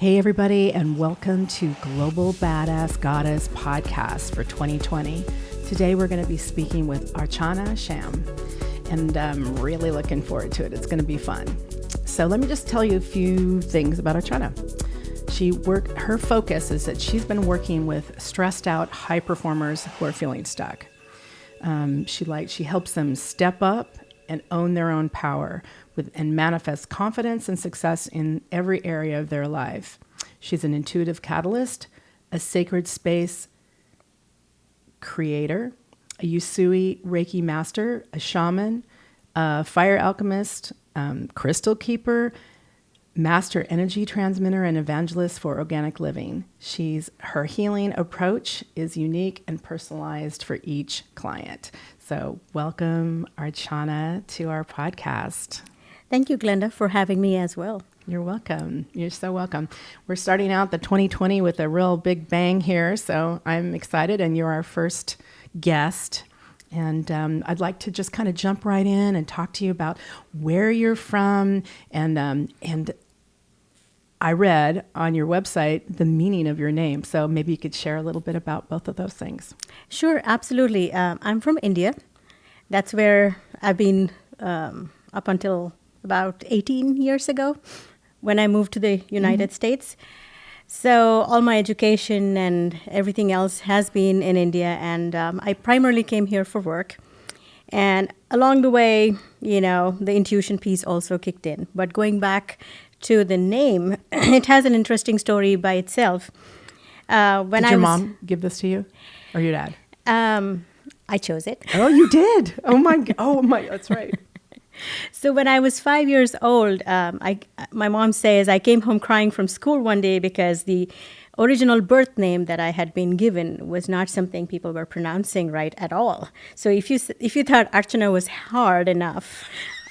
Hey everybody, and welcome to Global Badass Goddess Podcast for 2020. Today we're going to be speaking with Archanaa Sham, and I'm really looking forward to it. It's going to be fun. So let me just tell you a few things about Archanaa. Her focus is that she's been working with stressed out high performers who are feeling stuck. She helps them step up and own their own power and manifest confidence and success in every area of their life. She's an intuitive catalyst, a sacred space creator, a Usui Reiki Master, a Shaman, a fire alchemist, crystal keeper, master energy transmitter, and evangelist for organic living. Her healing approach is unique and personalized for each client. So welcome, Archanaa, to our podcast. Thank you, Glenda, for having me as well. You're welcome. You're so welcome. We're starting out the 2020 with a real big bang here, so I'm excited, and you're our first guest. And I'd like to just kind of jump right in and talk to you about where you're from. And I read on your website the meaning of your name, so maybe you could share a little bit about both of those things. Sure, absolutely. I'm from India. That's where I've been up until about 18 years ago when I moved to the United States. So all my education and everything else has been in India, and I primarily came here for work. And along the way, the intuition piece also kicked in. But going back to the name, it has an interesting story by itself. Did your mom give this to you, or your dad? I chose it. Oh, you did? Oh my! That's right. So when I was 5 years old, my mom says I came home crying from school one day because the original birth name that I had been given was not something people were pronouncing right at all. So if you thought Archanaa was hard enough,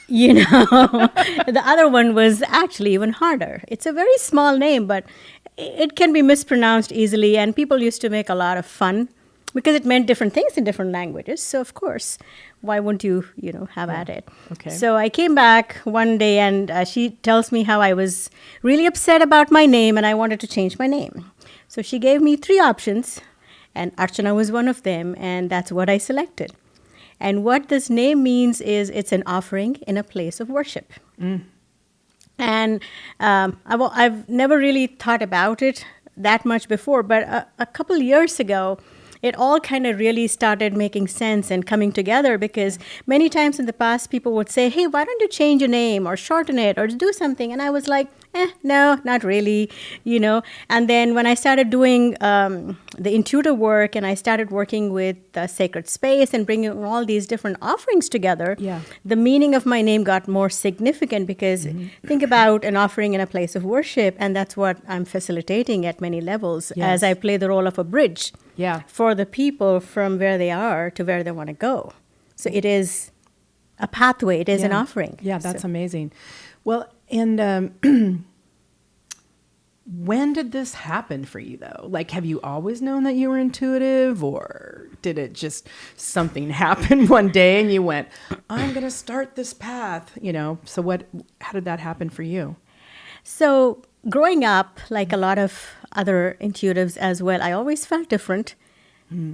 the other one was actually even harder. It's a very small name, but it can be mispronounced easily, and people used to make a lot of fun because it meant different things in different languages. So of course, why wouldn't you, have at it? Okay. So I came back one day, and she tells me how I was really upset about my name and I wanted to change my name. So she gave me 3 options, and Archanaa was one of them, and that's what I selected. And what this name means is it's an offering in a place of worship. And I've never really thought about it that much before, but a couple years ago, it all kind of really started making sense and coming together, because many times in the past, people would say, hey, why don't you change your name or shorten it or do something? And I was like, no, not really, And then when I started doing the intuitive work, and I started working with the sacred space and bringing all these different offerings together, the meaning of my name got more significant, because think about an offering in a place of worship, and that's what I'm facilitating at many levels as I play the role of a bridge for the people from where they are to where they want to go. So it is a pathway. It is an offering. Yeah, that's amazing. Well, and when did this happen for you, though? Like, have you always known that you were intuitive, or did it just something happen one day and you went, I'm going to start this path, So how did that happen for you? So growing up, like a lot of other intuitives as well, I always felt different.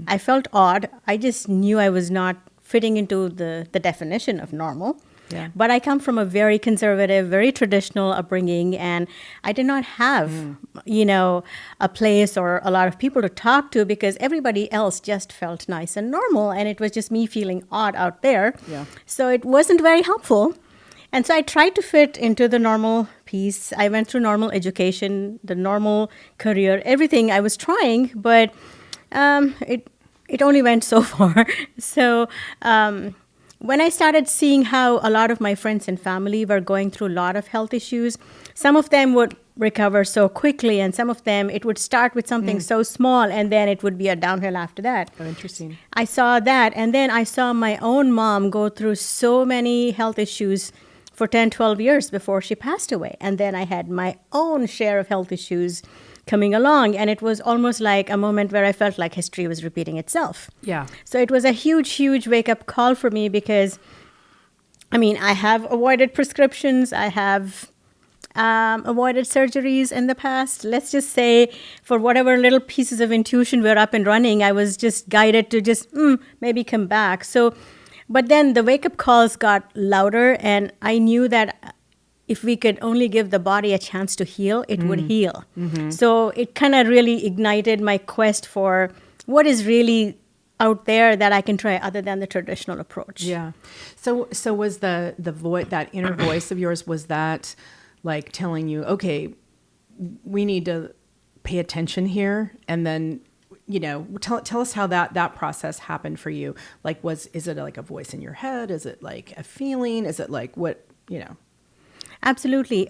I felt odd. I just knew I was not fitting into the definition of normal. Yeah. But I come from a very conservative, very traditional upbringing, and I did not have, a place or a lot of people to talk to, because everybody else just felt nice and normal, and it was just me feeling odd out there. Yeah. So it wasn't very helpful. And so I tried to fit into the normal piece. I went through normal education, the normal career, everything I was trying, but it only went so far. So when I started seeing how a lot of my friends and family were going through a lot of health issues, some of them would recover so quickly, and some of them, it would start with something so small, and then it would be a downhill after that. Oh, interesting. I saw that, and then I saw my own mom go through so many health issues for 10, 12 years before she passed away. And then I had my own share of health issues coming along, and it was almost like a moment where I felt like history was repeating itself. Yeah. So it was a huge wake-up call for me, because I have avoided prescriptions. I have avoided surgeries in the past. Let's just say for whatever little pieces of intuition were up and running, I was just guided to just maybe come back. So, but then the wake-up calls got louder, and I knew that if we could only give the body a chance to heal, it would heal. So it kind of really ignited my quest for what is really out there that I can try other than the traditional approach. Yeah. So was the voice, that inner voice of yours, was that like telling you, okay, we need to pay attention here? And then, tell us how that process happened for you. Like, is it like a voice in your head? Is it like a feeling? Is it like what? Absolutely.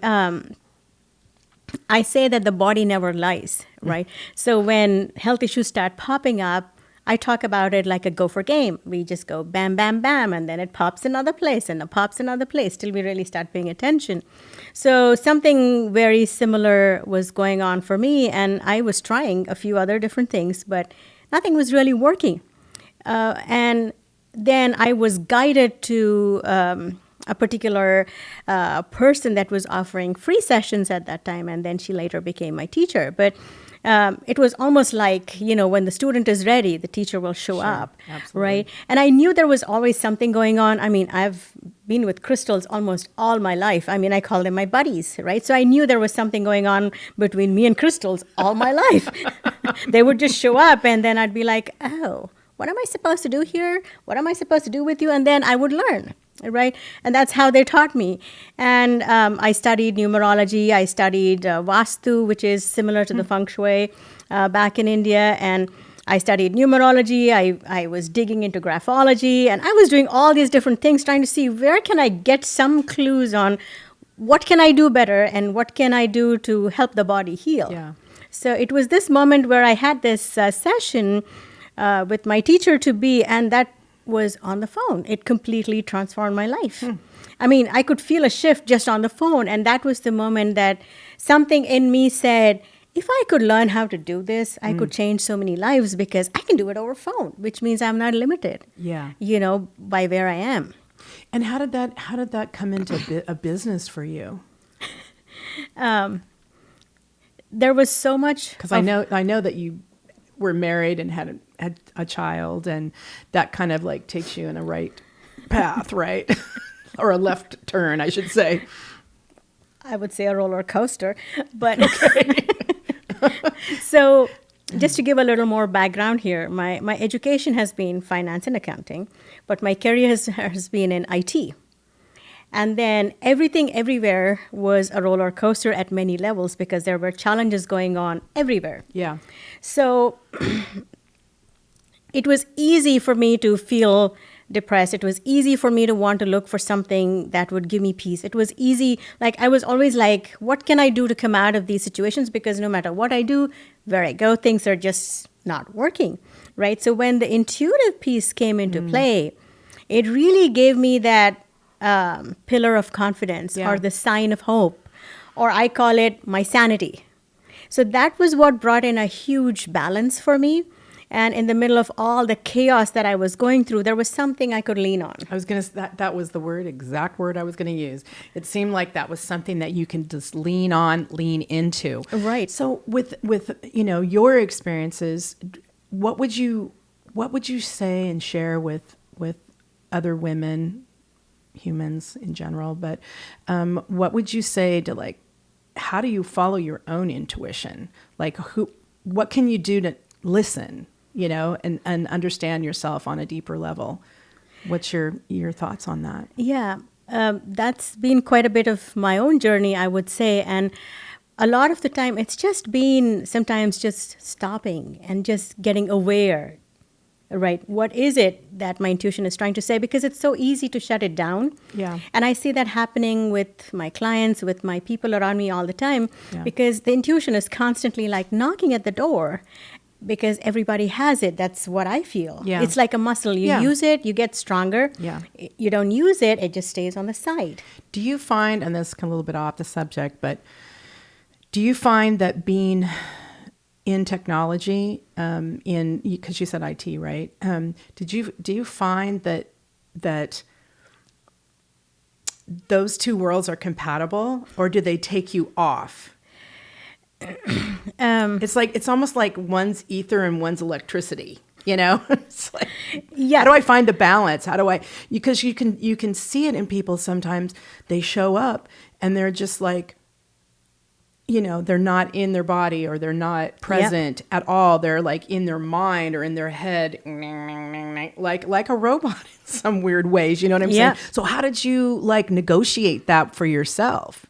I say that the body never lies, right? So when health issues start popping up, I talk about it like a gopher game. We just go bam, bam, bam, and then it pops another place and it pops another place till we really start paying attention. So something very similar was going on for me, and I was trying a few other different things, but nothing was really working. And then I was guided to a particular person that was offering free sessions at that time, and then she later became my teacher. But it was almost like, when the student is ready, the teacher will show up, absolutely. right? And I knew there was always something going on. I mean, I've been with crystals almost all my life. I mean, I call them my buddies, right? So I knew there was something going on between me and crystals all my life. They would just show up, and then I'd be like, oh, what am I supposed to do here? What am I supposed to do with you? And then I would learn. Right? And that's how they taught me. And I studied numerology. I studied Vastu, which is similar to the feng shui back in India. And I studied numerology. I was digging into graphology. And I was doing all these different things, trying to see where can I get some clues on what can I do better and what can I do to help the body heal. Yeah. So it was this moment where I had this session with my teacher-to-be, and that was on the phone. It completely transformed my life. I mean, I could feel a shift just on the phone, and that was the moment that something in me said, if I could learn how to do this, I could change so many lives because I can do it over phone, which means I'm not limited. Yeah. By where I am. And how did that come into a business for you? There was so much, because I know that you were married and had a child, and that kind of like takes you in a right path, right? Or a left turn, I should say. I would say a roller coaster, but okay. So just to give a little more background here, my education has been finance and accounting, but my career has been in IT. And then everything everywhere was a roller coaster at many levels because there were challenges going on everywhere. Yeah. So it was easy for me to feel depressed. It was easy for me to want to look for something that would give me peace. It was easy. Like, I was always like, what can I do to come out of these situations? Because no matter what I do, where I go, things are just not working, right? So when the intuitive piece came into play, it really gave me that pillar of confidence, or the sign of hope, or I call it my sanity. So that was what brought in a huge balance for me. And in the middle of all the chaos that I was going through, there was something I could lean on. I was going to, that was the exact word I was going to use. It seemed like that was something that you can just lean into. Right. So with your experiences, what would you say and share with other women, humans in general, but what would you say to, like, how do you follow your own intuition? Like, what can you do to listen, and understand yourself on a deeper level? What's your thoughts on that? Yeah, that's been quite a bit of my own journey, I would say. And a lot of the time, it's just been sometimes just stopping and just getting aware, right? What is it that my intuition is trying to say? Because it's so easy to shut it down. Yeah. And I see that happening with my clients, with my people around me all the time, because the intuition is constantly like knocking at the door. Because everybody has it. That's what I feel. Yeah. It's like a muscle. You use it, you get stronger. Yeah. You don't use it, it just stays on the side. Do you find, and this is a little bit off the subject, but do you find that being in technology, because you said IT, right? Do you find that those two worlds are compatible, or do they take you off? It's almost like one's ether and one's electricity. It's like, Yeah. how do I find the balance? Because you can see it in people sometimes. They show up and they're just like, they're not in their body, or they're not present at all. They're like in their mind or in their head, like a robot in some weird ways. You know what I'm saying? So how did you negotiate that for yourself?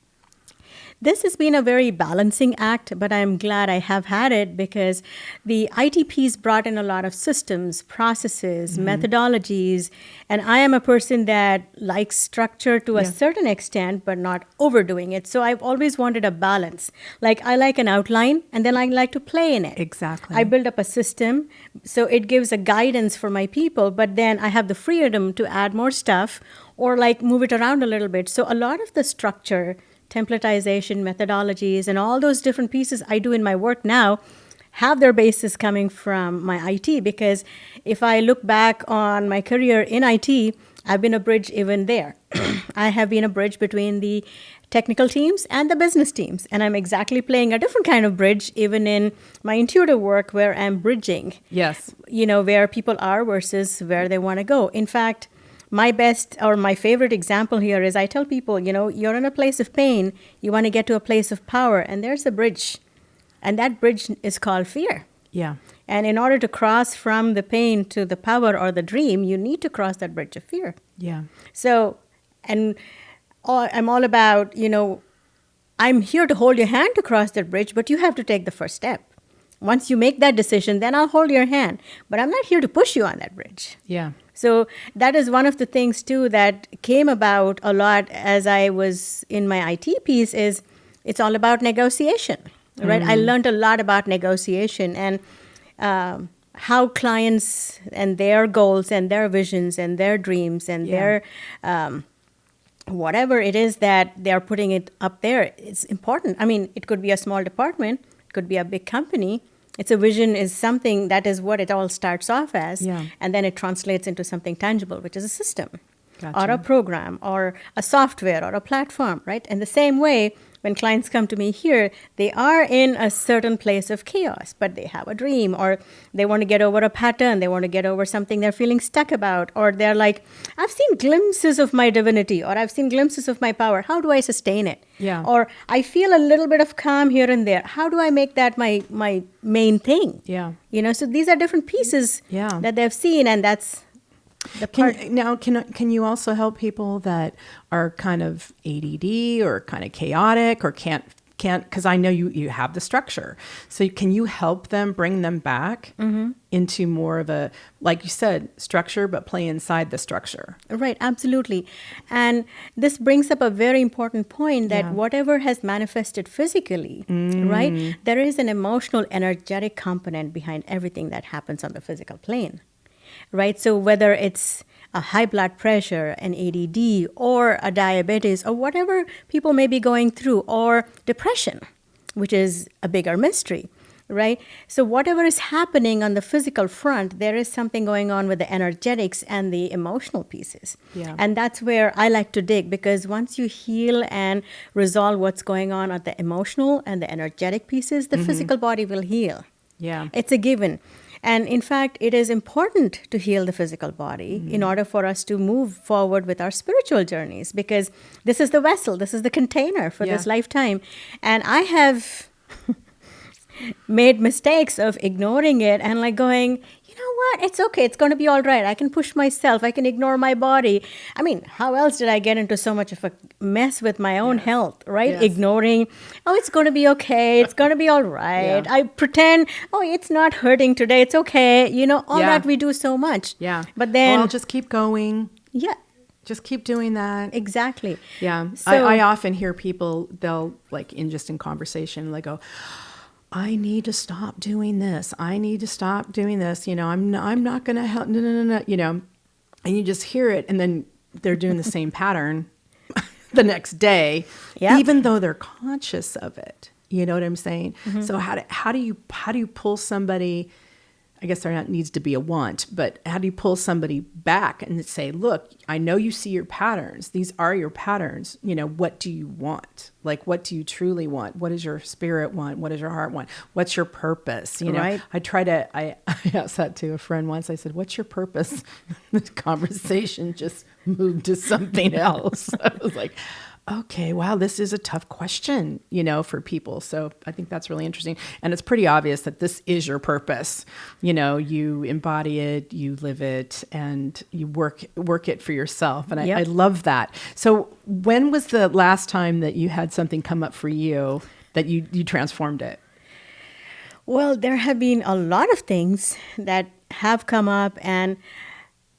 This has been a very balancing act, but I'm glad I have had it, because the ITPs brought in a lot of systems, processes, methodologies, and I am a person that likes structure to a certain extent, but not overdoing it. So I've always wanted a balance. Like, I like an outline, and then I like to play in it. Exactly. I build up a system, so it gives a guidance for my people, but then I have the freedom to add more stuff or move it around a little bit. So a lot of the structure, templatization, methodologies, and all those different pieces I do in my work now have their basis coming from my IT, because if I look back on my career in IT, I've been a bridge even there. I have been a bridge between the technical teams and the business teams, and I'm exactly playing a different kind of bridge even in my intuitive work, where I'm bridging, where people are versus where they want to go. In fact, my best or my favorite example here is I tell people, you're in a place of pain, you want to get to a place of power, and there's a bridge. And that bridge is called fear. Yeah. And in order to cross from the pain to the power or the dream, you need to cross that bridge of fear. Yeah. So, I'm all about, I'm here to hold your hand to cross that bridge, but you have to take the first step. Once you make that decision, then I'll hold your hand. But I'm not here to push you on that bridge. Yeah. So that is one of the things, too, that came about a lot as I was in my IT piece, is it's all about negotiation, right? I learned a lot about negotiation and how clients and their goals and their visions and their dreams and their whatever it is that they're putting it up there, it's important. I mean, it could be a small department, it could be a big company. It's a vision is something that is what it all starts off as, and then it translates into something tangible, which is a system or a program or a software or a platform, right? And the same way, when clients come to me here, they are in a certain place of chaos, but they have a dream, or they want to get over a pattern, they want to get over something they're feeling stuck about, or they're like, I've seen glimpses of my divinity, or I've seen glimpses of my power. How do I sustain it? Yeah. Or I feel a little bit of calm here and there. How do I make that my main thing? Yeah. So these are different pieces that they've seen, and that's the part. Can you also help people that are kind of ADD or kind of chaotic or can't, because I know you have the structure. So can you help them, bring them back into more of a, like you said, structure, but play inside the structure? Right, absolutely. And this brings up a very important point that whatever has manifested physically, right, there is an emotional, energetic component behind everything that happens on the physical plane. Right, so whether it's a high blood pressure, an ADD, or a diabetes, or whatever people may be going through, or depression, which is a bigger mystery, right? So whatever is happening on the physical front, there is something going on with the energetics and the emotional pieces. Yeah. And that's where I like to dig, because once you heal and resolve what's going on at the emotional and the energetic pieces, the physical body will heal. Yeah. It's a given. And in fact, it is important to heal the physical body in order for us to move forward with our spiritual journeys, because this is the vessel, this is the container for this lifetime. And I have made mistakes of ignoring it and going, you know what, it's okay, it's going to be all right. I can push myself, I can ignore my body. I mean, how else did I get into so much of a mess with my own health, right? Yes. Ignoring, it's going to be okay, it's going to be all right. I pretend, it's not hurting today, it's okay. All that we do so much. Yeah. But then... I'll just keep going. Yeah. Just keep doing that. Exactly. Yeah. So, I often hear people, they'll in conversation, they go, I need to stop doing this. I need to stop doing this. I'm not going to help. No. And you just hear it. And then they're doing the same pattern the next day, even though they're conscious of it. You know what I'm saying? So how do you pull somebody I guess there needs to be a want, but how do you pull somebody back and say, look, I know you see your patterns. These are your patterns. What do you want? Like, what do you truly want? What does your spirit want? What does your heart want? What's your purpose? Right. I asked that to a friend once. I said, what's your purpose? The conversation just moved to something else. I was like, okay, wow, this is a tough question, for people. So I think that's really interesting. And it's pretty obvious that this is your purpose. You embody it, you live it, and you work it for yourself. And I love that. So when was the last time that you had something come up for you that you transformed it? Well, there have been a lot of things that have come up and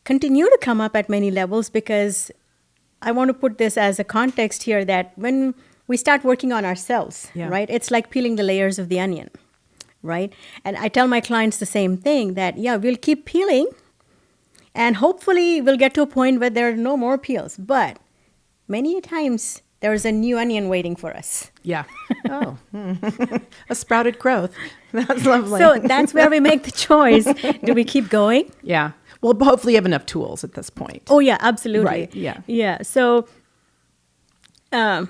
continue to come up at many levels, because I want to put this as a context here that when we start working on ourselves, right, it's like peeling the layers of the onion, right? And I tell my clients the same thing, that, we'll keep peeling and hopefully we'll get to a point where there are no more peels. But many times there's a new onion waiting for us. Yeah. Oh, a sprouted growth. That's lovely. So that's where we make the choice. Do we keep going? Yeah. Well, hopefully you have enough tools at this point. Oh, yeah, absolutely. Right, yeah. Yeah, so... and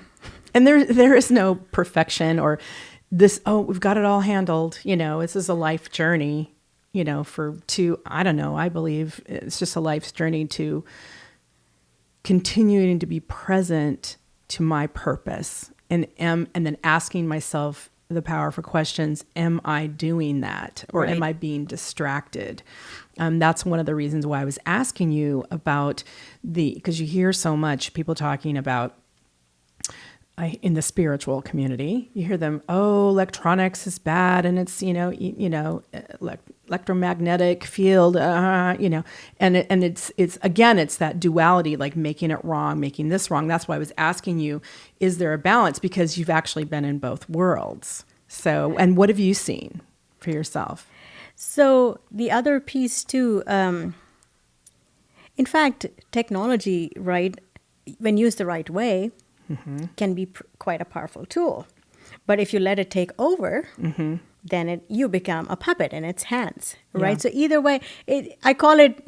there is no perfection or this, we've got it all handled. This is a life journey, I believe it's just a life's journey to continuing to be present to my purpose and then asking myself the powerful questions, am I doing that? Or am I being distracted? That's one of the reasons why I was asking you about because you hear so much people talking about in the spiritual community, you hear them, electronics is bad, and it's, electromagnetic field, and it's that duality, like making it wrong, making this wrong. That's why I was asking you, is there a balance? Because you've actually been in both worlds. So, and what have you seen for yourself? So the other piece too, in fact, technology, right, when used the right way, can be quite a powerful tool. But if you let it take over, then you become a puppet in its hands, right? Yeah. So either way, I call it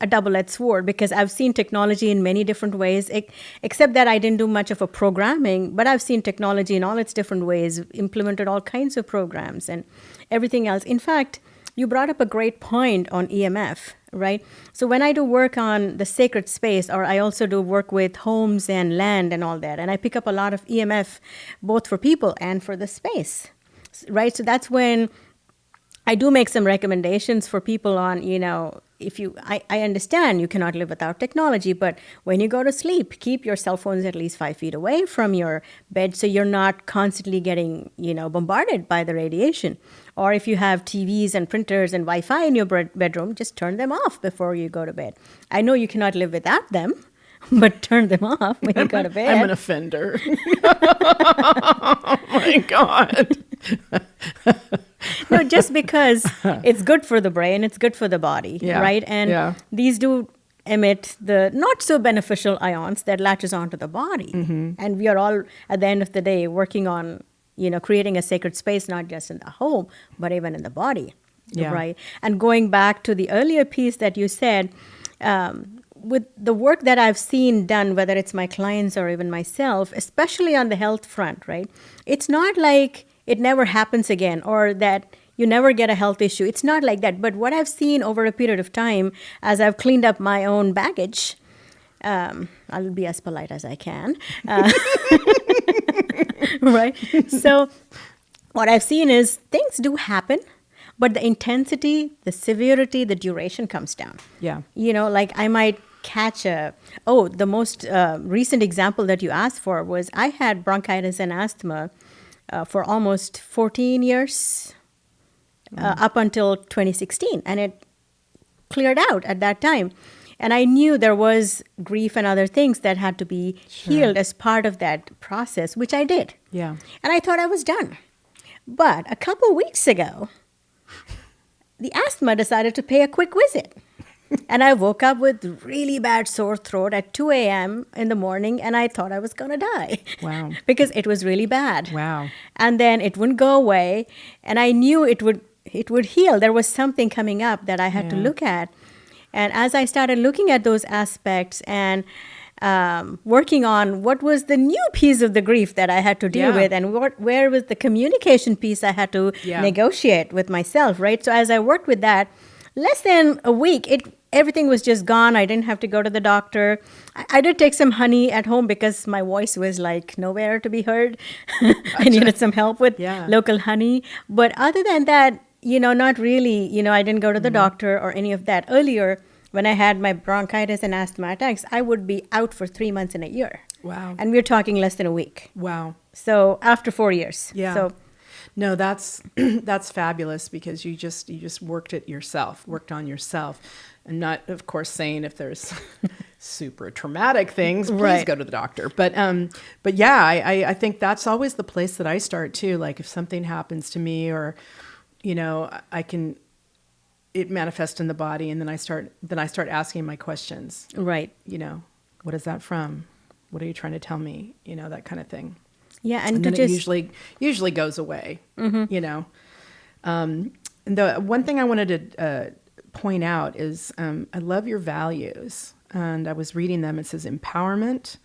a double-edged sword, because I've seen technology in many different ways, except that I didn't do much of a programming, but I've seen technology in all its different ways, implemented all kinds of programs and everything else. In fact, you brought up a great point on EMF, right? So when I do work on the sacred space, or I also do work with homes and land and all that, and I pick up a lot of EMF, both for people and for the space, right? So that's when I do make some recommendations for people on, I understand you cannot live without technology, but when you go to sleep, keep your cell phones at least 5 feet away from your bed so you're not constantly getting, bombarded by the radiation. Or if you have TVs and printers and Wi-Fi in your bedroom, just turn them off before you go to bed. I know you cannot live without them, but turn them off when you go to bed. I'm an offender. Oh my God. No, just because it's good for the brain, it's good for the body, right? And these do emit the not so beneficial ions that latches onto the body. And we are all, at the end of the day, working on, creating a sacred space, not just in the home, but even in the body, right? And going back to the earlier piece that you said, with the work that I've seen done, whether it's my clients or even myself, especially on the health front, right? It's not like it never happens again, or that you never get a health issue. It's not like that. But what I've seen over a period of time, as I've cleaned up my own baggage, I'll be as polite as I can, right? So what I've seen is things do happen, but the intensity, the severity, the duration comes down. Yeah. Like I might catch the most recent example that you asked for was I had bronchitis and asthma for almost 14 years, up until 2016. And it cleared out at that time. And I knew there was grief and other things that had to be healed as part of that process, which I did. Yeah. And I thought I was done. But a couple weeks ago, the asthma decided to pay a quick visit. And I woke up with really bad sore throat at 2 a.m. in the morning, and I thought I was going to die. Wow. Because it was really bad. Wow. And then it wouldn't go away, and I knew it would it would heal. There was something coming up that I had to look at. And as I started looking at those aspects and working on what was the new piece of the grief that I had to deal with, and where was the communication piece I had to negotiate with myself, right? So as I worked with that, less than a week, everything was just gone. I didn't have to go to the doctor. I did take some honey at home because my voice was like nowhere to be heard. I needed some help with local honey. But other than that, not really, I didn't go to the doctor or any of that. Earlier, when I had my bronchitis and asthma attacks, I would be out for 3 months in a year. Wow. And we're talking less than a week. Wow. So after 4 years. Yeah. So no, that's fabulous, because you just worked on yourself. I'm not, of course, saying if there's super traumatic things, please go to the doctor. But yeah, I think that's always the place that I start too. Like if something happens to me, or it manifests in the body, and then I start asking my questions. Right. What is that from? What are you trying to tell me? That kind of thing. Yeah, and then it usually goes away. And the one thing I wanted to point out is I love your values, and I was reading them. It says empowerment,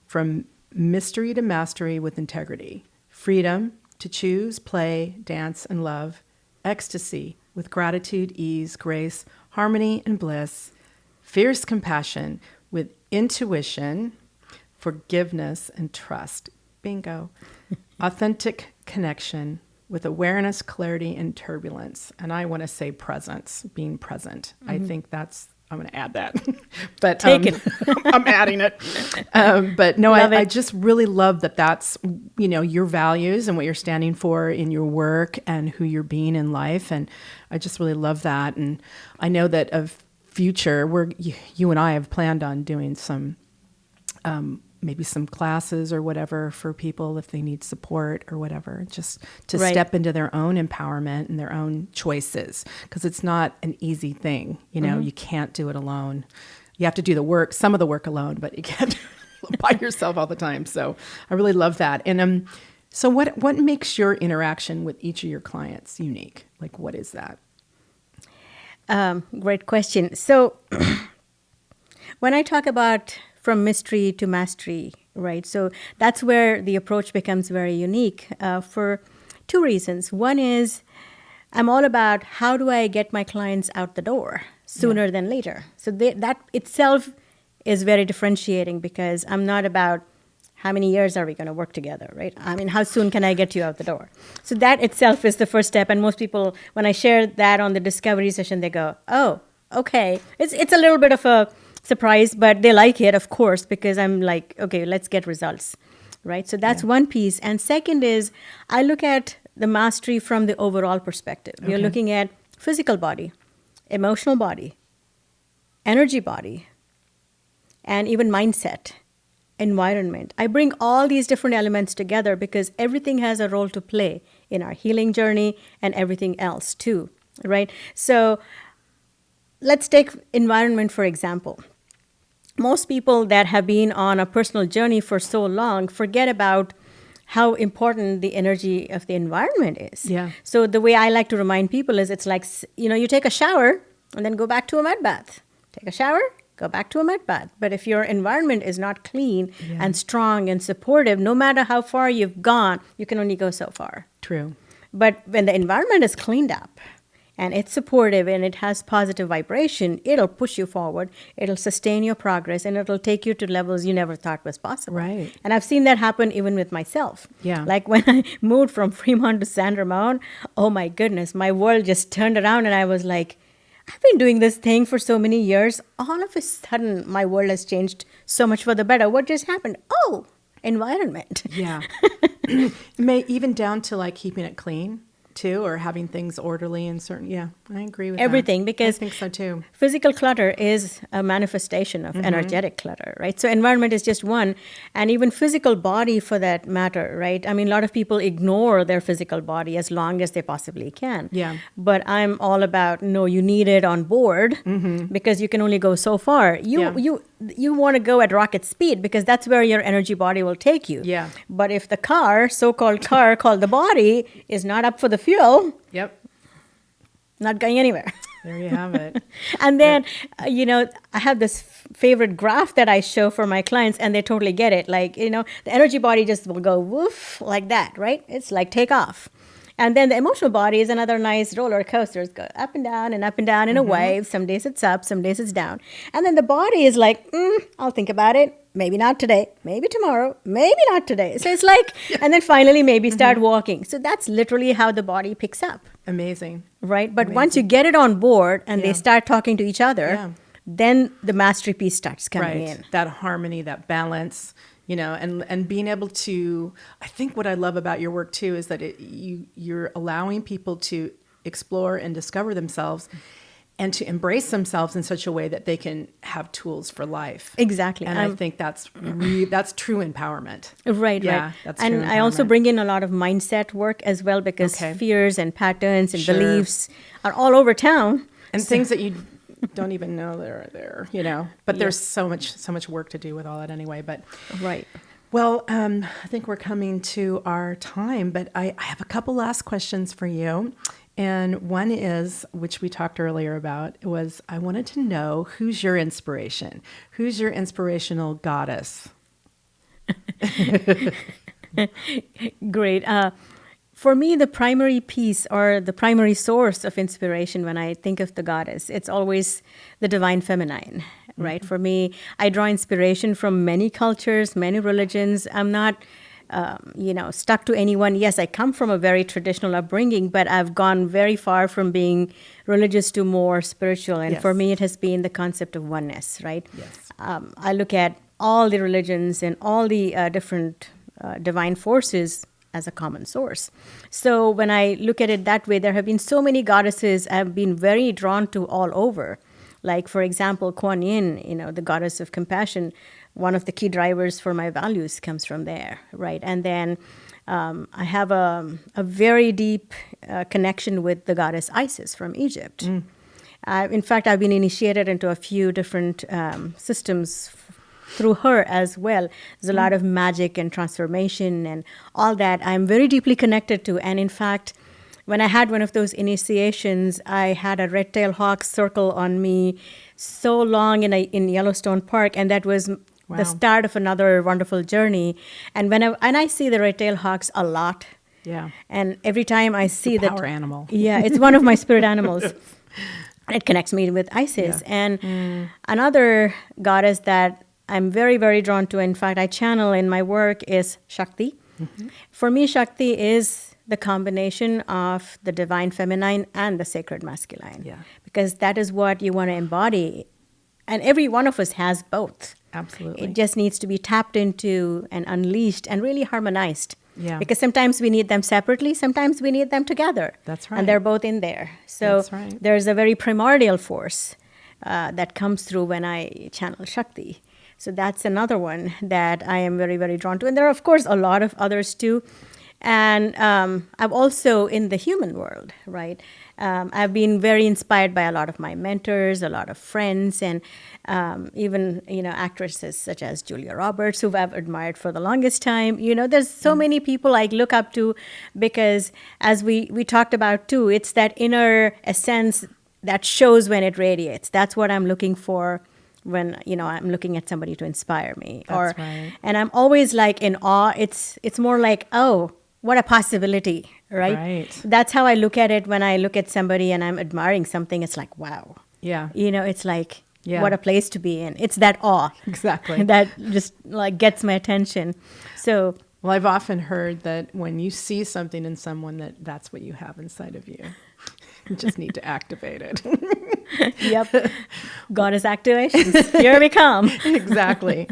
from mystery to mastery with integrity, freedom to choose, play, dance, and love, ecstasy with gratitude, ease, grace, harmony, and bliss, fierce compassion with intuition, forgiveness, and trust. Bingo. Authentic connection with awareness, clarity, and turbulence. And I want to say presence, being present. I think I'm going to add that. But take it. I'm adding it. But no, I just really love that that's, your values and what you're standing for in your work and who you're being in life. And I just really love that. And I know that of future, you and I have planned on doing some, maybe some classes or whatever for people if they need support or whatever, just to step into their own empowerment and their own choices. Because it's not an easy thing. You can't do it alone. You have to do the work, some of the work alone, but you can't do it by yourself all the time. So I really love that. And so what makes your interaction with each of your clients unique? Like, what is that? Great question. So when I talk about from mystery to mastery, right? So that's where the approach becomes very unique for two reasons. One is I'm all about how do I get my clients out the door sooner than later. So that itself is very differentiating, because I'm not about how many years are we going to work together, right? I mean, how soon can I get you out the door? So that itself is the first step. And most people, when I share that on the discovery session, they go, oh, okay. It's a little bit of a surprise, but they like it, of course, because I'm like, okay, let's get results, right? So that's one piece. And second is I look at the mastery from the overall perspective. We're looking at physical body, emotional body, energy body, and even mindset, environment. I bring all these different elements together because everything has a role to play in our healing journey and everything else too, right? So let's take environment, for example. Most people that have been on a personal journey for so long forget about how important the energy of the environment is. Yeah. So the way I like to remind people is it's like, you take a shower and then go back to a mud bath. Take a shower, go back to a mud bath. But if your environment is not clean and strong and supportive, no matter how far you've gone, you can only go so far. True. But when the environment is cleaned up, and it's supportive and it has positive vibration, it'll push you forward, it'll sustain your progress, and it'll take you to levels you never thought was possible. Right. And I've seen that happen even with myself. Yeah. Like when I moved from Fremont to San Ramon, oh my goodness, my world just turned around and I was like, I've been doing this thing for so many years. All of a sudden, my world has changed so much for the better. What just happened? Oh, environment. Yeah. Even down to like keeping it clean too, or having things orderly and certain. Yeah, I agree with everything, that. Because I think so too. Physical clutter is a manifestation of energetic clutter, right? So environment is just one, and even physical body for that matter, right? I mean, a lot of people ignore their physical body as long as they possibly can. Yeah. But I'm all about, no, you need it on board because you can only go so far. You want to go at rocket speed because that's where your energy body will take you. Yeah. But if the car, so-called car called the body, is not up for the fuel, Yep. not going anywhere. There you have it. And then, I have this favorite graph that I show for my clients, and they totally get it. Like, the energy body just will go woof like that, right? It's like take off. And then the emotional body is another nice roller coaster. It goes up and down in a wave. Some days it's up, some days it's down. And then the body is like, I'll think about it. Maybe not today, maybe tomorrow, maybe not today. So it's like, and then finally maybe start walking. So that's literally how the body picks up. Amazing. Right? But once you get it on board and they start talking to each other, Yeah. then the mastery piece starts coming in. That harmony, that balance, and being able to, I think what I love about your work too is that you're allowing people to explore and discover themselves and to embrace themselves in such a way that they can have tools for life. Exactly. And I think that's true empowerment. Right, yeah, right. That's and true I also empowerment. bring in a lot of mindset work as well, because Okay. fears and patterns and Sure. beliefs are all over town. And things that you don't even know they're there, But there's so much work to do with all that anyway. But Right. well, I think we're coming to our time, but I have a couple last questions for you. And one is, which we talked earlier about, was I wanted to know, who's your inspiration? Who's your inspirational goddess? Great. For me, the primary piece or the primary source of inspiration when I think of the goddess, it's always the divine feminine, right? For me, I draw inspiration from many cultures, many religions. I'm not, stuck to anyone. Yes, I come from a very traditional upbringing, but I've gone very far from being religious to more spiritual. And for Yes. me, it has been the concept of oneness, right? Yes. I look at all the religions and all the different divine forces as a common source. So when I look at it that way, there have been so many goddesses I've been very drawn to all over. Like, for example, Kuan Yin, the goddess of compassion, one of the key drivers for my values comes from there, right? And then I have a very deep connection with the goddess Isis from Egypt. In fact, I've been initiated into a few different systems through her as well. There's a lot of magic and transformation and all that I'm very deeply connected to. And in fact, when I had one of those initiations, I had a red-tailed hawk circle on me so long in Yellowstone Park, and that was the start of another wonderful journey. And when I see the red-tailed hawks a lot, Yeah. and every time I see that Power animal. yeah, it's one of my spirit animals. It connects me with Isis. And another goddess that I'm very, very drawn to, in fact, I channel in my work, is Shakti. For me, Shakti is the combination of the divine feminine and the sacred masculine. Yeah. Because that is what you want to embody. And every one of us has both. Absolutely. It just needs to be tapped into and unleashed and really harmonized. Yeah. Because sometimes we need them separately, sometimes we need them together. That's right. And they're both in there. So That's right. there's a very primordial force that comes through when I channel Shakti. So that's another one that I am very, very drawn to. And there are, of course, a lot of others too. And I've also, in the human world, right, I've been very inspired by a lot of my mentors, a lot of friends, and even, actresses such as Julia Roberts, who I've admired for the longest time. There's so many people I look up to because, as we talked about too, it's that inner essence that shows when it radiates. That's what I'm looking for when I'm looking at somebody to inspire me. That's right. And I'm always like in awe. It's more like, oh, what a possibility, right? Right. That's how I look at it when I look at somebody and I'm admiring something. It's like, wow. Yeah. It's like, Yeah. what a place to be in. It's that awe. Exactly. that just like gets my attention. So Well, I've often heard that when you see something in someone, that's what you have inside of you. You just need to activate it. yep, goddess activations. Here we come. Exactly.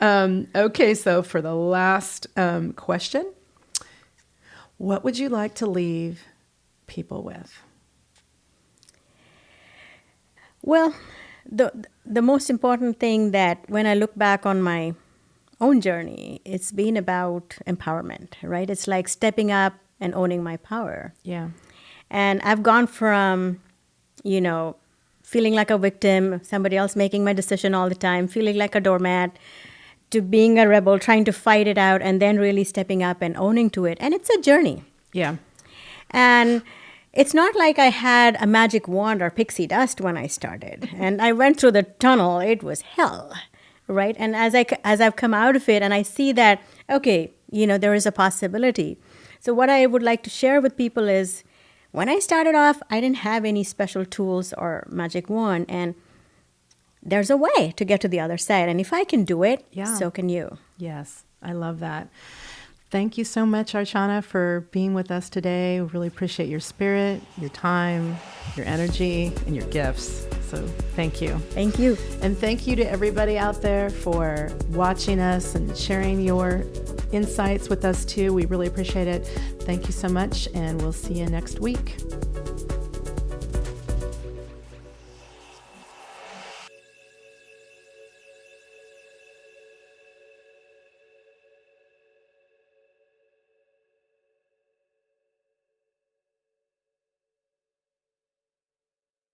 Okay, so for the last question, what would you like to leave people with? Well, the most important thing that when I look back on my own journey, it's been about empowerment, right? It's like stepping up and owning my power. Yeah. And I've gone from, feeling like a victim, somebody else making my decision all the time, feeling like a doormat, to being a rebel, trying to fight it out, and then really stepping up and owning to it. And it's a journey. Yeah. And, it's not like I had a magic wand or pixie dust when I started. And I went through the tunnel. It was hell, right? And as I've come out of it and I see that, okay, there is a possibility. So what I would like to share with people is, when I started off, I didn't have any special tools or magic wand. And there's a way to get to the other side. And if I can do it, so can you. Yes, I love that. Thank you so much, Archanaa, for being with us today. We really appreciate your spirit, your time, your energy, and your gifts. So thank you. Thank you. And thank you to everybody out there for watching us and sharing your insights with us too. We really appreciate it. Thank you so much, and we'll see you next week.